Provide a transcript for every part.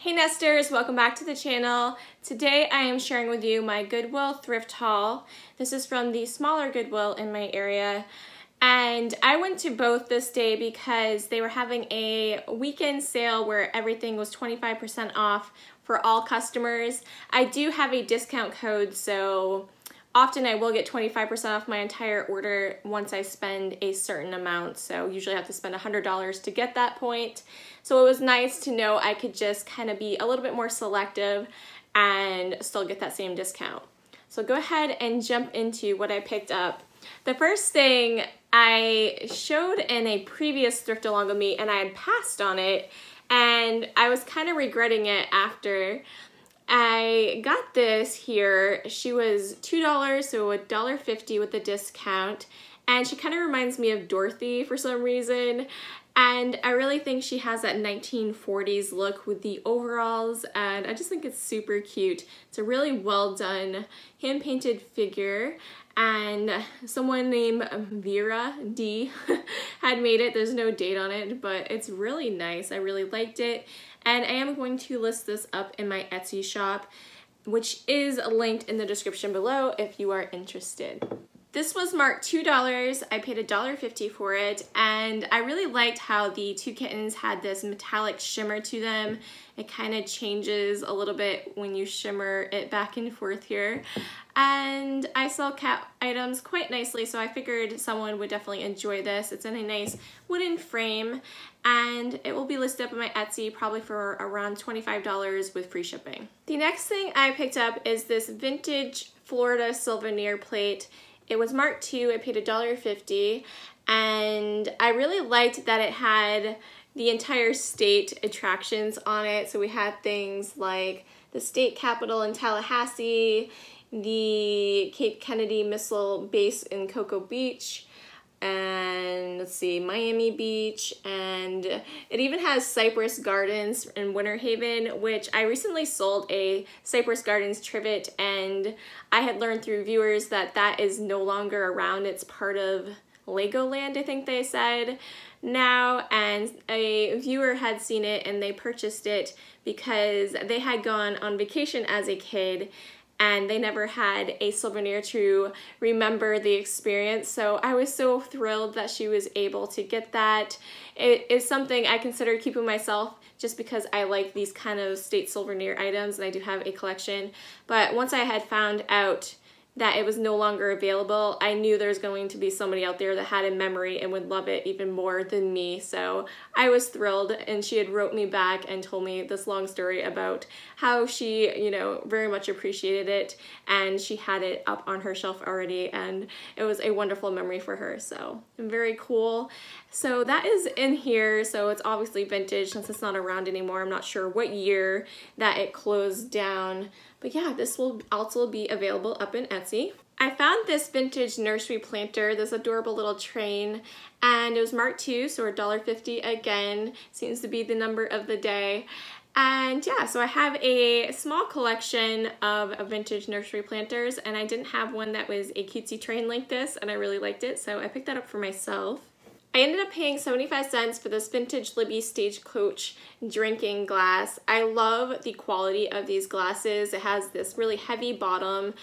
Hey Nesters, welcome back to the channel. Today I am sharing with you my Goodwill Thrift haul. This is from the smaller Goodwill in my area. And I went to both this day because they were having a weekend sale where everything was 25% off for all customers. I do have a discount code, so often I will get 25% off my entire order once I spend a certain amount. So usually I have to spend $100 to get that point. So it was nice to know I could just kind of be a little bit more selective and still get that same discount. So go ahead and jump into what I picked up. The first thing I showed in a previous thrift along with me, and I had passed on it, and I was kind of regretting it after. I got this here. She was $2, so $1.50 with the discount, and she kind of reminds me of Dorothy for some reason. And I really think she has that 1940s look with the overalls, and I just think it's super cute. It's a really well done hand-painted figure, and someone named Vera D had made it. There's no date on it, but it's really nice. I really liked it, and I am going to list this up in my Etsy shop, which is linked in the description below if you are interested. This was marked $2. I paid $1.50 for it, and I really liked how the two kittens had this metallic shimmer to them. It kind of changes a little bit when you shimmer it back and forth here. And I sell cat items quite nicely, so I figured someone would definitely enjoy this. It's in a nice wooden frame, and it will be listed up on my Etsy probably for around $25 with free shipping. The next thing I picked up is this vintage Florida souvenir plate. It was marked $2, I paid $1.50, and I really liked that it had the entire state attractions on it. So we had things like the state capitol in Tallahassee, the Cape Kennedy Missile Base in Cocoa Beach, and let's see, Miami Beach, and it even has Cypress Gardens in Winter Haven, which I recently sold a Cypress Gardens trivet, and I had learned through viewers that that is no longer around. It's part of Legoland, I think they said now, and a viewer had seen it and they purchased it because they had gone on vacation as a kid and they never had a souvenir to remember the experience. So I was so thrilled that she was able to get that. It is something I consider keeping myself just because I like these kind of state souvenir items, and I do have a collection. But once I had found out that it was no longer available, I knew there was going to be somebody out there that had a memory and would love it even more than me. So I was thrilled, and she had wrote me back and told me this long story about how she, very much appreciated it, and she had it up on her shelf already, and it was a wonderful memory for her. So very cool. So that is in here. So it's obviously vintage since it's not around anymore. I'm not sure what year that it closed down. But yeah, this will also be available up in Etsy. I found this vintage nursery planter, this adorable little train, and it was marked $2, so $1.50 again. Seems to be the number of the day. And yeah, so I have a small collection of vintage nursery planters, and I didn't have one that was a cutesy train like this, and I really liked it, so I picked that up for myself. I ended up paying 75 cents for this vintage Libby Stagecoach drinking glass. I love the quality of these glasses. It has this really heavy bottom,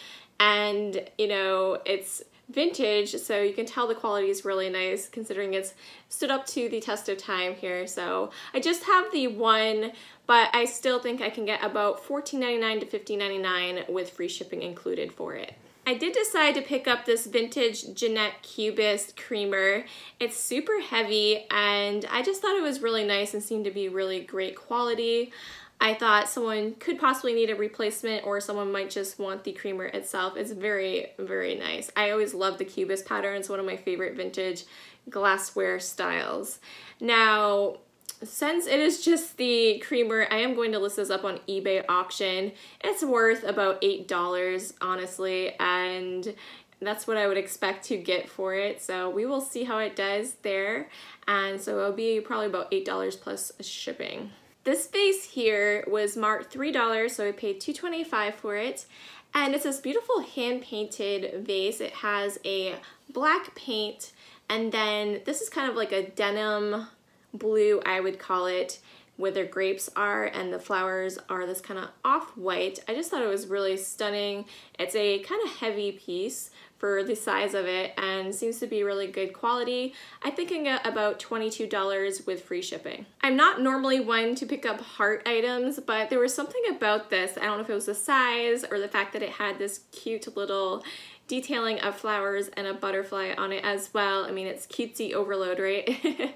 and it's vintage, so you can tell the quality is really nice considering it's stood up to the test of time here. So I just have the one, but I still think I can get about $14.99 to $15.99 with free shipping included for it. I did decide to pick up this vintage Jeanette Cubist creamer. It's super heavy, and I just thought it was really nice and seemed to be really great quality. I thought someone could possibly need a replacement, or someone might just want the creamer itself. It's very, very nice. I always love the Cubist pattern. It's one of my favorite vintage glassware styles. Now, since it is just the creamer, I am going to list this up on eBay auction. It's worth about $8, honestly, and that's what I would expect to get for it. So we will see how it does there. And so it'll be probably about $8 plus shipping. This vase here was marked $3, so I paid $2.25 for it. And it's this beautiful hand-painted vase. It has a black paint, and then this is kind of like a denim blue, I would call it, where their grapes are, and the flowers are this kind of off-white. I just thought it was really stunning. It's a kind of heavy piece for the size of it and seems to be really good quality. I think I can get about $22 with free shipping. I'm not normally one to pick up heart items, but there was something about this. I don't know if it was the size or the fact that it had this cute little detailing of flowers and a butterfly on it as well. I mean, it's cutesy overload, right?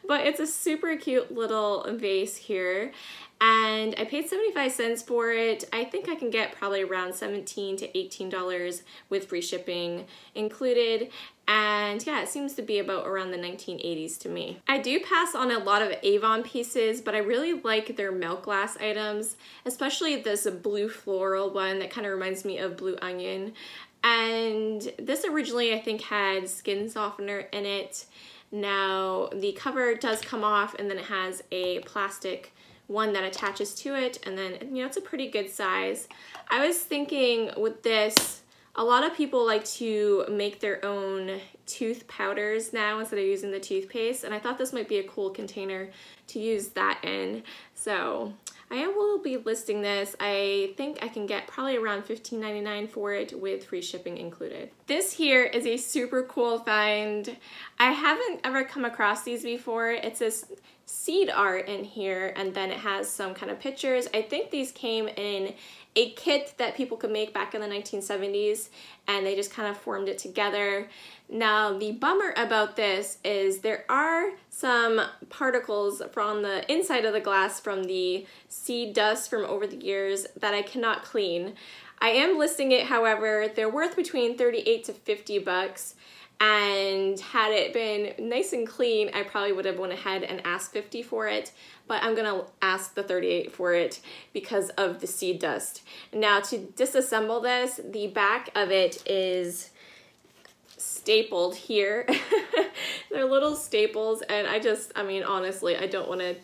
But it's a super cute little vase here. And I paid 75 cents for it. I think I can get probably around $17 to $18 with free shipping included. And yeah, it seems to be about around the 1980s to me. I do pass on a lot of Avon pieces, but I really like their milk glass items, especially this blue floral one that kind of reminds me of Blue Onion. And this originally I think had skin softener in it. Now the cover does come off, and then it has a plastic one that attaches to it, and then, you know, it's a pretty good size. I was thinking with this, a lot of people like to make their own tooth powders now instead of using the toothpaste, and I thought this might be a cool container to use that in. So I will be listing this. I think I can get probably around $15.99 for it with free shipping included. This here is a super cool find. I haven't ever come across these before. It's this seed art in here, and then it has some kind of pictures. I think these came in a kit that people could make back in the 1970s, and they just kind of formed it together. Now, the bummer about this is there are some particles from the inside of the glass from the seed dust from over the years that I cannot clean. I am listing it, however. They're worth between 38 to 50 bucks. And had it been nice and clean, I probably would have went ahead and asked 50 for it, but I'm gonna ask the 38 for it because of the seed dust. Now, to disassemble this, the back of it is stapled here. They're little staples, and I mean, honestly, I don't want to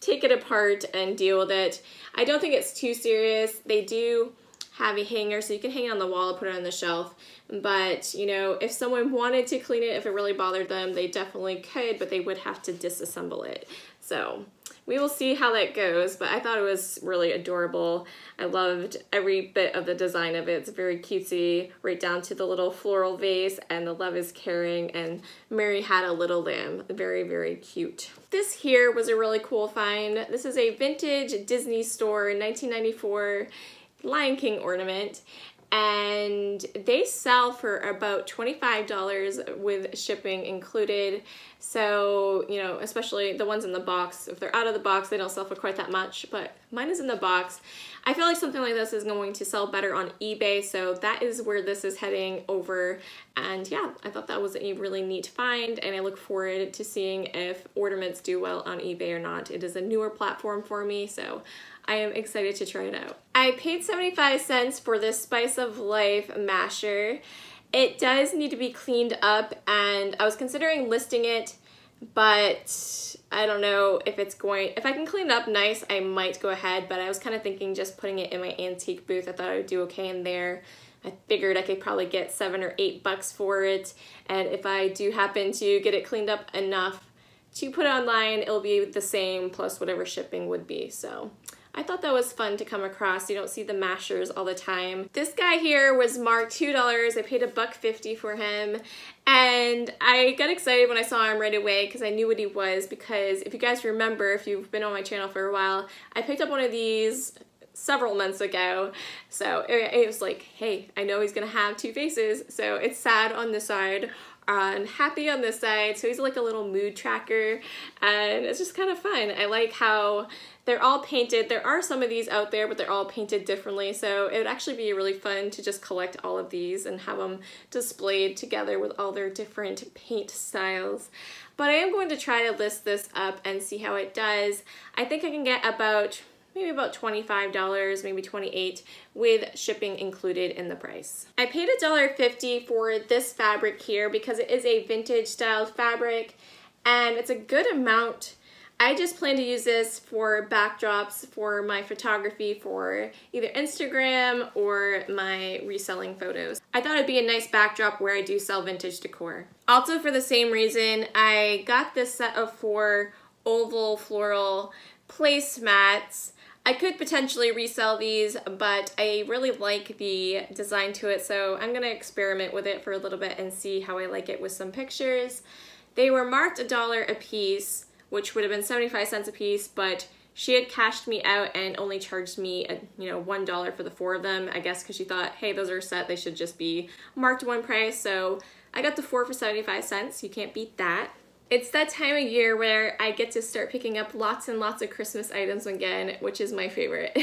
take it apart and deal with it. I don't think it's too serious. They do have a hanger, so you can hang it on the wall and put it on the shelf. But, you know, if someone wanted to clean it, if it really bothered them, they definitely could, but they would have to disassemble it. So we will see how that goes, but I thought it was really adorable. I loved every bit of the design of it. It's very cutesy, right down to the little floral vase and the love is caring, and Mary had a little lamb. Very, very cute. This here was a really cool find. This is a vintage Disney store 1994 Lion King ornament, and they sell for about $25 with shipping included. So, you know, especially the ones in the box, if they're out of the box, they don't sell for quite that much, but mine is in the box. I feel like something like this is going to sell better on eBay, so that is where this is heading over. And yeah, I thought that was a really neat find, and I look forward to seeing if ornaments do well on eBay or not. It is a newer platform for me, so I am excited to try it out. I paid 75 cents for this Spice of Life masher. It does need to be cleaned up, and I was considering listing it, but I don't know if if I can clean it up nice, I might go ahead, but I was kind of thinking just putting it in my antique booth. I thought I would do okay in there. I figured I could probably get $7 or $8 for it, and if I do happen to get it cleaned up enough to put it online, it'll be the same plus whatever shipping would be. So I thought that was fun to come across. You don't see the mashers all the time. This guy here was marked $2. I paid $1.50 for him, and I got excited when I saw him right away because I knew what he was, because if you guys remember, if you've been on my channel for a while, I picked up one of these several months ago. So it was like, hey, I know he's gonna have two faces. So it's sad on this side and happy on this side. So he's like a little mood tracker, and it's just kind of fun. I like how they're all painted. There are some of these out there, but they're all painted differently. So it would actually be really fun to just collect all of these and have them displayed together with all their different paint styles. But I am going to try to list this up and see how it does. I think I can get maybe about $25, maybe $28 with shipping included in the price. I paid $1.50 for this fabric here because it is a vintage styled fabric, and it's a good amount. I just plan to use this for backdrops for my photography for either Instagram or my reselling photos. I thought it'd be a nice backdrop where I do sell vintage decor. Also, for the same reason, I got this set of 4 oval floral placemats. I could potentially resell these, but I really like the design to it, so I'm gonna experiment with it for a little bit and see how I like it with some pictures. They were marked $1 a piece, which would have been 75 cents a piece, but she had cashed me out and only charged me, $1 for the 4 of them, I guess because she thought, hey, those are a set, they should just be marked one price. So I got the 4 for 75 cents. You can't beat that. It's that time of year where I get to start picking up lots and lots of Christmas items again, which is my favorite.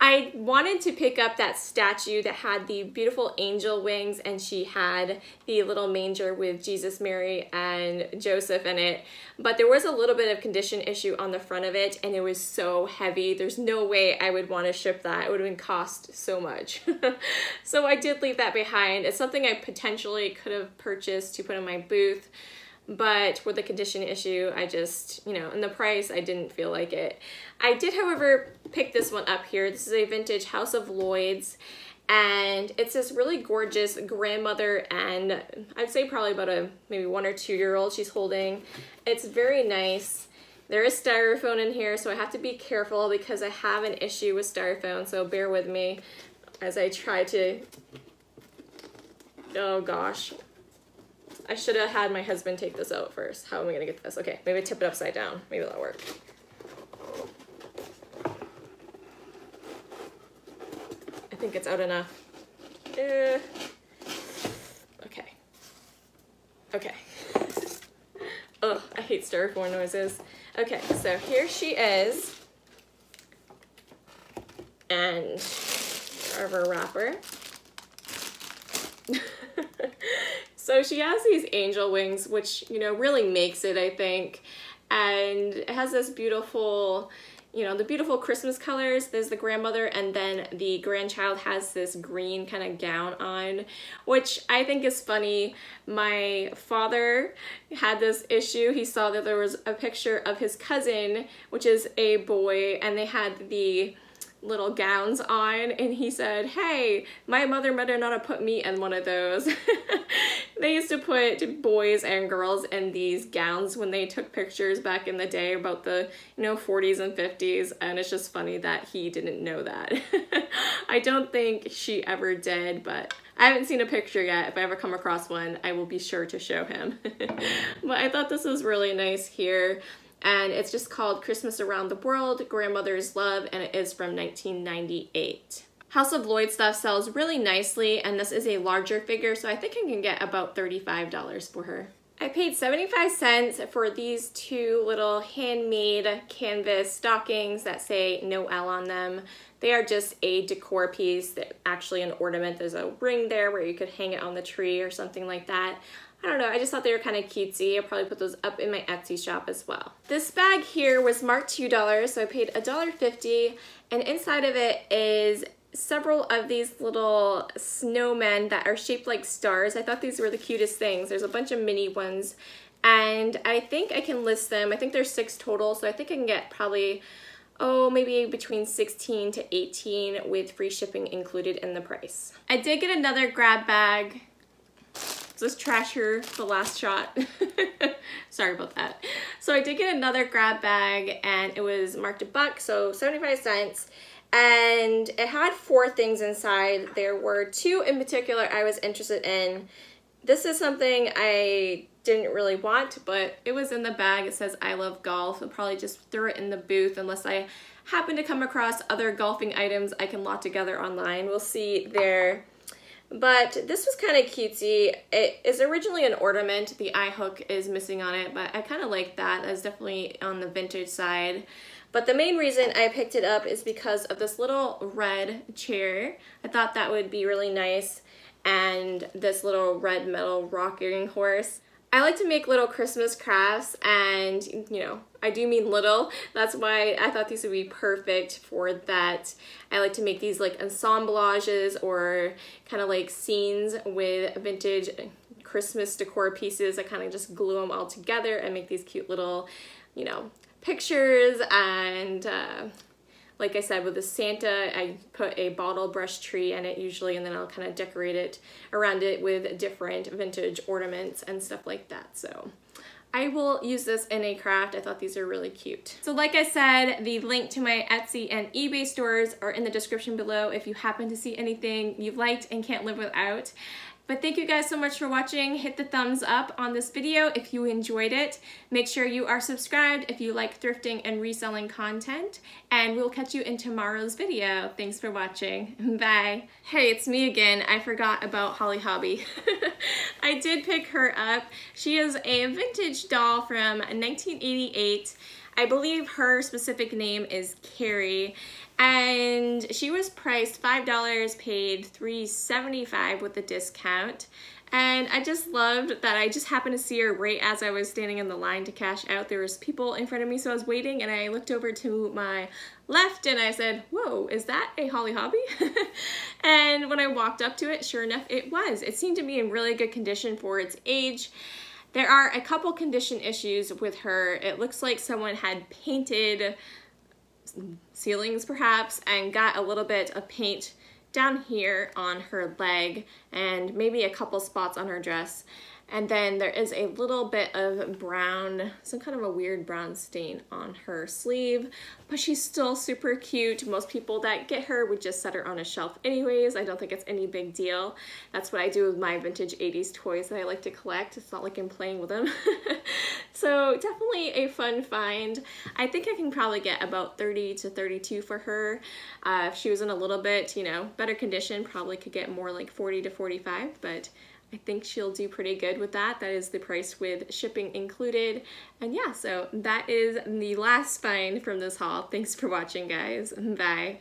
I wanted to pick up that statue that had the beautiful angel wings, and she had the little manger with Jesus, Mary, and Joseph in it, but there was a little bit of condition issue on the front of it, and it was so heavy. There's no way I would want to ship that. It would have been cost so much. So I did leave that behind. It's something I potentially could have purchased to put in my booth, but with the condition issue, I just, and the price, I didn't feel like it. I did, however, pick this one up here. This is a vintage House of Lloyd's, and it's this really gorgeous grandmother, and I'd say probably about a maybe 1 or 2 year old she's holding. It's very nice. There is styrofoam in here, so I have to be careful because I have an issue with styrofoam, so bear with me as I try to, oh gosh. I should have had my husband take this out first. How am I gonna get this? Okay, maybe tip it upside down. Maybe that'll work. I think it's out enough. Okay. Okay. Ugh, I hate styrofoam noises. Okay, so here she is. And our wrapper. So she has these angel wings, which, really makes it, I think. And it has this beautiful, the beautiful Christmas colors. There's the grandmother, and then the grandchild has this green kind of gown on, which I think is funny. My father had this issue. He saw that there was a picture of his cousin, which is a boy, and they had the little gowns on, and he said, hey, my mother better not have put me in one of those. They used to put boys and girls in these gowns when they took pictures back in the day about the 40s and 50s, and it's just funny that he didn't know that. I don't think she ever did, but I haven't seen a picture yet. If I ever come across one, I will be sure to show him. But I thought this was really nice here. And it's just called Christmas Around the World, Grandmother's Love, and it is from 1998. House of Lloyd stuff sells really nicely, and this is a larger figure, so I think I can get about $35 for her. I paid 75 cents for these 2 little handmade canvas stockings that say no L on them. They are just a decor piece, that actually an ornament. There's a ring there where you could hang it on the tree or something like that. I don't know, I just thought they were kind of cutesy. I'll probably put those up in my Etsy shop as well. This bag here was marked $2, so I paid $1.50, and inside of it is several of these little snowmen that are shaped like stars. I thought these were the cutest things. There's a bunch of mini ones, and I think I can list them. I think there's 6 total, so I think I can get probably, maybe between 16 to 18 with free shipping included in the price. I did get another grab bag. Let's trash her the last shot. Sorry about that. So I did get another grab bag, and it was marked $1, so 75 cents. And it had 4 things inside. There were 2 in particular I was interested in. This is something I didn't really want, but it was in the bag. It says I love golf. I'll probably just throw it in the booth unless I happen to come across other golfing items I can lot together online. We'll see there. But this was kind of cutesy. It is originally an ornament. The eye hook is missing on it, but I kind of like that. That's definitely on the vintage side. But the main reason I picked it up is because of this little red chair. I thought that would be really nice, and this little red metal rocking horse. I like to make little Christmas crafts, and I do mean little. That's why I thought these would be perfect for that. I like to make these like ensemblages or kind of like scenes with vintage Christmas decor pieces. I kind of just glue them all together and make these cute little, pictures. And like I said, with the Santa, I put a bottle brush tree in it usually, and then I'll kind of decorate it around it with different vintage ornaments and stuff like that. So I will use this in a craft. I thought these are really cute. So like I said, the link to my Etsy and eBay stores are in the description below if you happen to see anything you've liked and can't live without. But thank you guys so much for watching. Hit the thumbs up on this video if you enjoyed it. Make sure you are subscribed if you like thrifting and reselling content. And we'll catch you in tomorrow's video. Thanks for watching. Bye. Hey, it's me again. I forgot about Holly Hobby. I did pick her up. She is a vintage doll from 1988. I believe her specific name is Carrie, and she was priced $5, paid $3.75 with a discount. And I just loved that I just happened to see her right as I was standing in the line to cash out. There was people in front of me, so I was waiting, and I looked over to my left and I said, whoa, is that a Holly Hobby? And when I walked up to it, sure enough, it was. It seemed to be in really good condition for its age. There are a couple condition issues with her. It looks like someone had painted ceilings perhaps and got a little bit of paint down here on her leg and maybe a couple spots on her dress. And then there is a little bit of brown, some kind of a weird brown stain on her sleeve, but she's still super cute. Most people that get her would just set her on a shelf anyways. I don't think it's any big deal. That's what I do with my vintage 80s toys that I like to collect. It's not like I'm playing with them. So definitely a fun find. I think I can probably get about 30 to 32 for her. If she was in a little bit, you know, better condition, probably could get more like 40 to 45, but I think she'll do pretty good with that. That is the price with shipping included. And yeah, so that is the last find from this haul. Thanks for watching, guys. Bye.